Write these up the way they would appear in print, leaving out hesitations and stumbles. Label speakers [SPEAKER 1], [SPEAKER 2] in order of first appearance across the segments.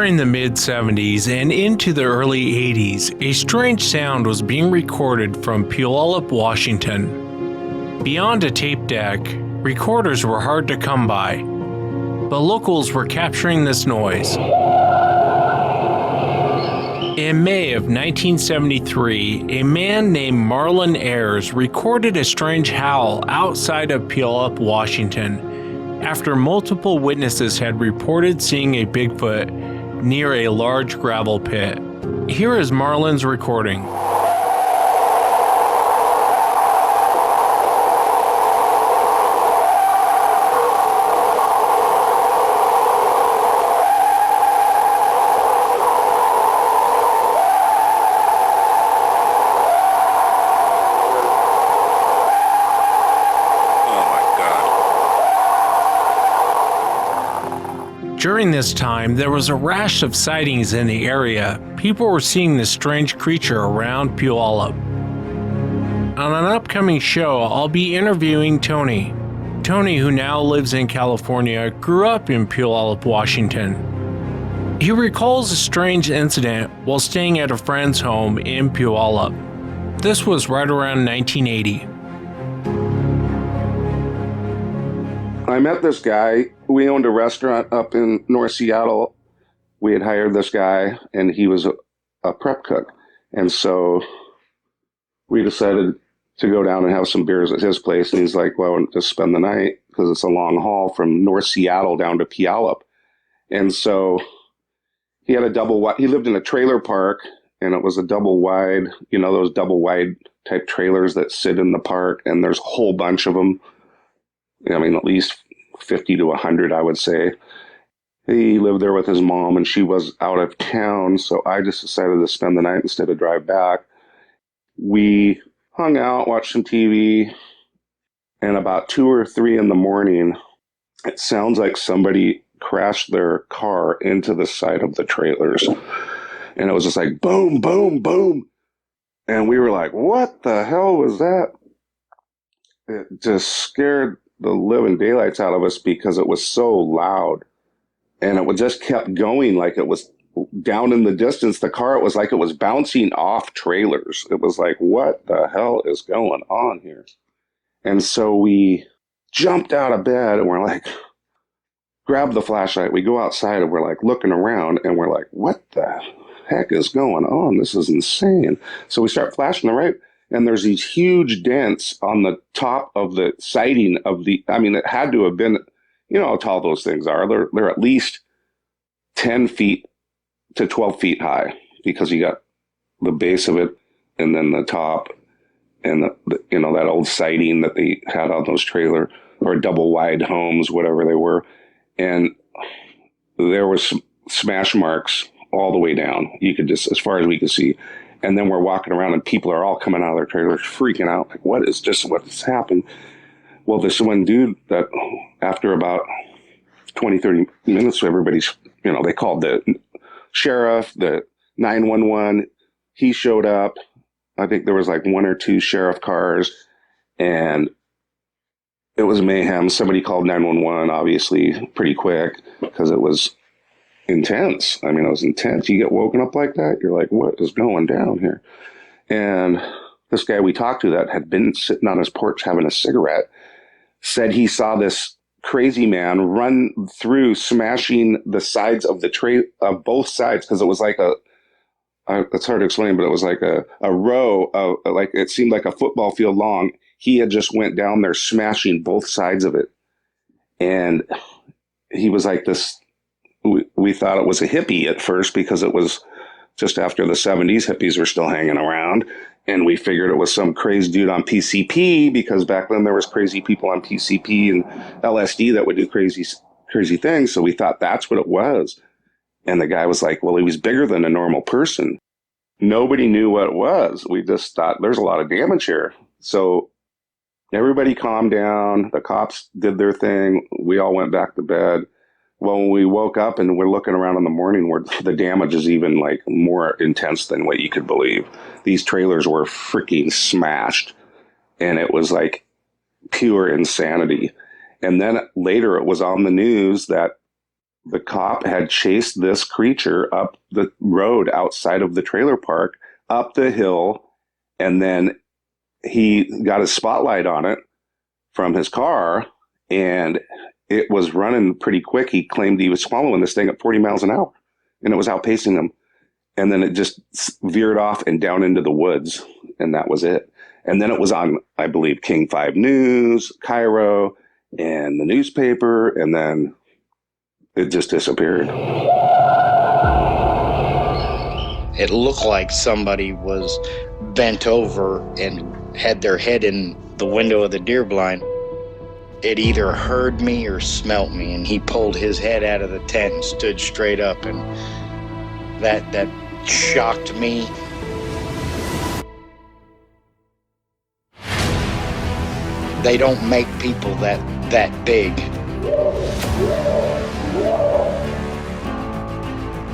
[SPEAKER 1] During the mid-70s and into the early 80s, a strange sound was being recorded from Puyallup, Washington. Beyond a tape deck, recorders were hard to come by, but locals were capturing this noise. In May of 1973, a man named Marlon Ayers recorded a strange howl outside of Puyallup, Washington, after multiple witnesses had reported seeing a Bigfoot near a large gravel pit. Here is Marlon's recording. During this time, there was a rash of sightings in the area. People were seeing this strange creature around Puyallup. On an upcoming show, I'll be interviewing Tony. Tony, who now lives in California, grew up in Puyallup, Washington. He recalls a strange incident while staying at a friend's home in Puyallup. This was right around 1980.
[SPEAKER 2] I met this guy. We owned a restaurant up in North Seattle. We had hired this guy, and he was a prep cook. And so we decided to go down and have some beers at his place. And he's like, well, just spend the night because it's a long haul from North Seattle down to Puyallup. And so he had a double wide. He lived in a trailer park, and it was a double wide, you know, those double wide type trailers that sit in the park. And there's a whole bunch of them. I mean, at least 50 to 100, I would say. He lived there with his mom, and she was out of town, so I just decided to spend the night instead of drive back. We hung out, watched some TV, and about 2 or 3 in the morning, it sounds like somebody crashed their car into the side of the trailers. And it was just like, boom, boom, boom. And we were like, what the hell was that? It just scared the living daylights out of us because it was so loud, and it just kept going like it was down in the distance. The car, it was like it was bouncing off trailers. It was like, what the hell is going on here? And so we jumped out of bed and we're like, grab the flashlight. We go outside and we're like looking around and we're like, what the heck is going on? This is insane. So we start flashing the right. And there's these huge dents on the top of the siding of the, I mean, it had to have been, you know how tall those things are. They're at least 10 feet to 12 feet high because you got the base of it and then the top and the you know, that old siding that they had on those trailer or double wide homes, whatever they were. And there was smash marks all the way down. You could just, as far as we could see. And then we're walking around and people are all coming out of their trailers freaking out. Like, what's happened? Well, this one dude that after about 20, 30 minutes, everybody's, you know, they called the sheriff, the 911. He showed up. I think there was like 1 or 2 sheriff cars and it was mayhem. Somebody called 911, obviously pretty quick because it was intense. I mean, it was intense. You get woken up like that, you're like, what is going down here? And this guy we talked to that had been sitting on his porch having a cigarette said he saw this crazy man run through, smashing the sides of the tray of both sides, because it was like it's hard to explain, but it was like a row of, like, it seemed like a football field long. He had just went down there smashing both sides of it. And he was like this, we thought it was a hippie at first because it was just after the 70s. Hippies were still hanging around. And we figured it was some crazy dude on PCP because back then there was crazy people on PCP and LSD that would do crazy things. So we thought that's what it was. And the guy was like, well, he was bigger than a normal person. Nobody knew what it was. We just thought there's a lot of damage here. So everybody calmed down. The cops did their thing. We all went back to bed. Well, when we woke up and we're looking around in the morning, where the damage is even like more intense than what you could believe. These trailers were freaking smashed, and it was like pure insanity. And then later it was on the news that the cop had chased this creature up the road outside of the trailer park, up the hill, and then he got a spotlight on it from his car, and it was running pretty quick. He claimed he was following this thing at 40 miles an hour, and it was outpacing him. And then it just veered off and down into the woods, and that was it. And then it was on, I believe, King 5 News, Cairo, and the newspaper, and then it just disappeared.
[SPEAKER 3] It looked like somebody was bent over and had their head in the window of the deer blind. It either heard me or smelt me, and he pulled his head out of the tent and stood straight up, and that shocked me. They don't make people that big.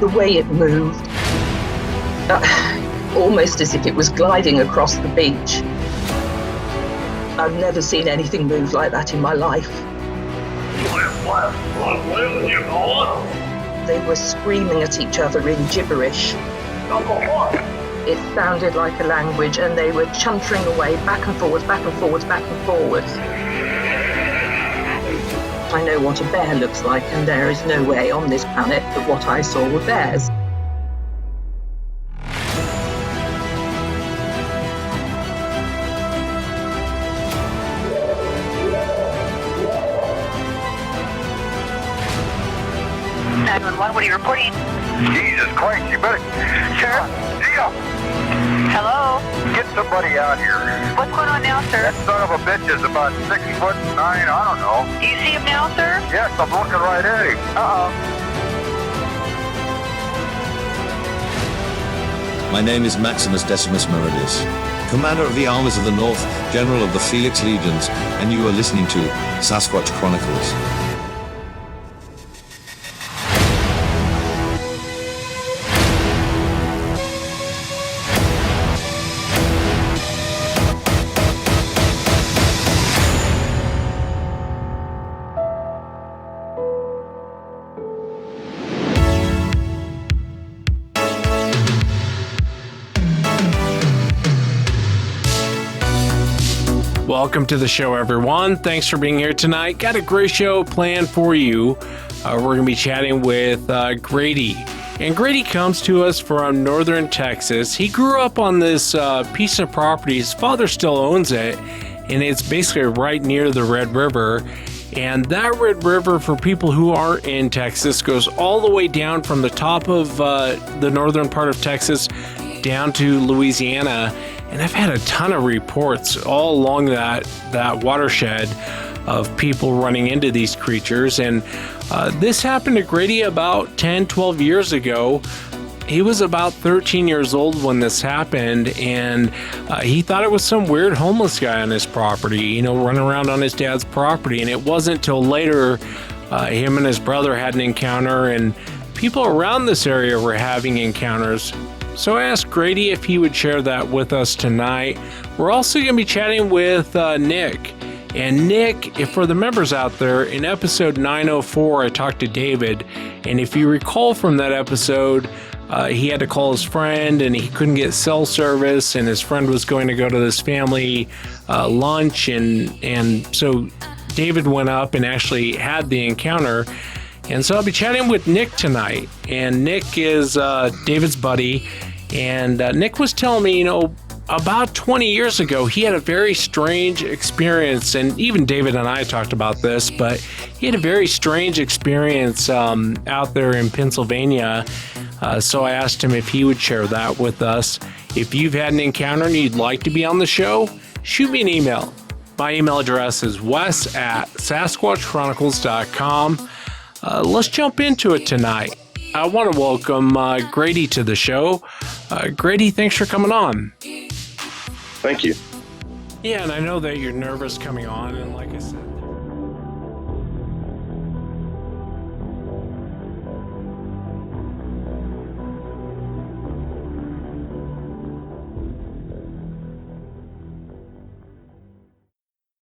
[SPEAKER 4] The way it moved, almost as if it was gliding across the beach. I've never seen anything move like that in my life. They were screaming at each other in gibberish. It sounded like a language, and they were chuntering away back and forwards, back and forwards, back and forwards. I know what a bear looks like, and there is no way on this planet that what I saw were bears.
[SPEAKER 5] What are you reporting?
[SPEAKER 6] Jesus Christ, you better... Sheriff, Gio!
[SPEAKER 5] Hello?
[SPEAKER 6] Get somebody out here.
[SPEAKER 5] What's going on now, sir?
[SPEAKER 6] That son of a bitch is about 6'9", I don't know.
[SPEAKER 5] Do you see him now, sir?
[SPEAKER 6] Yes, I'm looking right at him.
[SPEAKER 7] My name is Maximus Decimus Meridius, Commander of the Armies of the North, General of the Felix Legions, and you are listening to Sasquatch Chronicles.
[SPEAKER 1] Welcome to the show, everyone. Thanks for being here tonight. Got a great show planned for you. We're going to be chatting with Grady. And Grady comes to us from northern Texas. He grew up on this piece of property. His father still owns it, and it's basically right near the Red River. And that Red River, for people who aren't in Texas, goes all the way down from the top of the northern part of Texas down to Louisiana. And I've had a ton of reports all along that watershed of people running into these creatures. And this happened to Grady about 10, 12 years ago. He was about 13 years old when this happened, and he thought it was some weird homeless guy on his property, running around on his dad's property. And it wasn't till later him and his brother had an encounter, and people around this area were having encounters. So I asked Grady if he would share that with us tonight. We're also going to be chatting with Nick. And Nick, if for the members out there, in episode 904, I talked to David. And if you recall from that episode, he had to call his friend and he couldn't get cell service. And his friend was going to go to this family lunch. And so David went up and actually had the encounter. And so I'll be chatting with Nick tonight. And Nick is David's buddy. And Nick was telling me, about 20 years ago, he had a very strange experience. And even David and I talked about this, but he had a very strange experience out there in Pennsylvania. So I asked him if he would share that with us. If you've had an encounter and you'd like to be on the show, shoot me an email. My email address is wes@sasquatchchronicles.com. Let's jump into it tonight. I want to welcome Grady to the show. Grady, thanks for coming on.
[SPEAKER 8] Thank you.
[SPEAKER 1] Yeah, and I know that you're nervous coming on, and like I said,